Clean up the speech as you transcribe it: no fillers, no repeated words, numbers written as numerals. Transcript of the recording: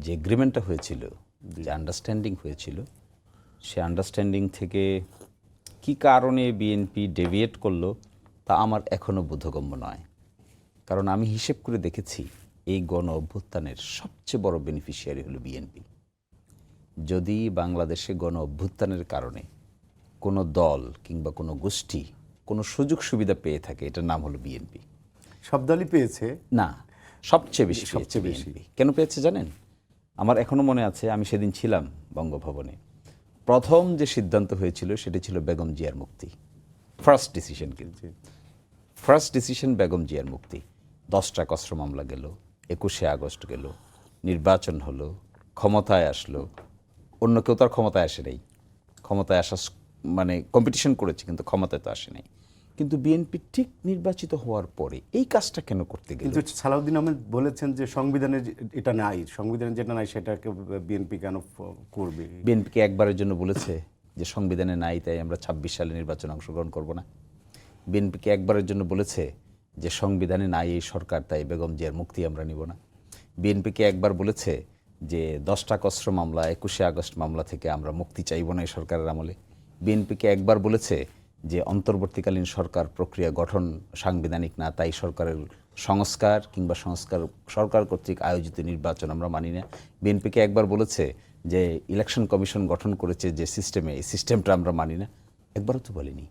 যে এগ্রিমেন্টটা হয়েছিল, যে আন্ডারস্ট্যান্ডিং হয়েছিল, সে আন্ডারস্ট্যান্ডিং থেকে কি কারণে বিএনপি ডেভিয়েট করলো তা আমার এখনও বোধগম্য নয়। কারণ আমি হিসেব করে দেখেছি এই গণ অভ্যুত্থানের সবচেয়ে বড় বেনিফিশিয়ারি হলো বিএনপি। যদি বাংলাদেশে গণ অভ্যুত্থানের কারণে কোনো দল কিংবা কোনো গোষ্ঠী কোনো সুযোগ সুবিধা পেয়ে থাকে, এটার নাম হলো বিএনপি। সব দলই পেয়েছে না, সবচেয়ে বেশি বিএনপি। কেন পেয়েছে জানেন? আমার এখনো মনে আছে, আমি সেদিন ছিলাম বঙ্গভবনে। প্রথম যে সিদ্ধান্ত হয়েছিল সেটা ছিল বেগম জিয়ার মুক্তি। ফার্স্ট ডিসিশন, কিন্তু ফার্স্ট ডিসিশন বেগম জিয়ার মুক্তি। 10টা কসর মামলা গেল, 21শে আগস্ট গেল, নির্বাচন হলো, ক্ষমতায় আসলো। অন্য কেউ তো আর ক্ষমতায় আসে নাই, ক্ষমতায় আসা মানে কম্পিটিশন করেছে কিন্তু ক্ষমতায় তো আসে নাই। কিন্তু বিএনপি ঠিক নির্বাচিত হওয়ার পরে এই কাজটা কেন করতে গেল? কিন্তু সালাউদ্দিন আহমেদ বলেছেন যে সংবিধানে এটা নাই, সংবিধানে যেটা নাই সেটাকে বিএনপি কেন করবে? বিএনপিকে একবারের জন্য বলেছে যে সংবিধানে নাই তাই আমরা 26 সালে নির্বাচনে অংশগ্রহণ করব না? বিএনপিকে একবারের জন্য বলেছে যে সংবিধানে নাই এই সরকার তাই বেগম জিয়ার মুক্তি আমরা নিব না? বিএনপিকে একবার বলেছে যে 10টা কসর মামলা, 21শে আগস্ট মামলা থেকে আমরা মুক্তি চাইব না এই সরকারের আমলে? বিএনপিকে একবার বলেছে যে অন্তর্বর্তীকালীন সরকার প্রক্রিয়া গঠন সাংবিধানিক না, তাই সরকারের সংস্কার কিংবা সরকার কর্তৃক আয়োজিত নির্বাচন আমরা মানি না? বিএনপিকে একবার বলেছে যে ইলেকশন কমিশন গঠন করেছে যে সিস্টেমে, এই সিস্টেমটা আমরা মানি না? একবারও তো বলেনি।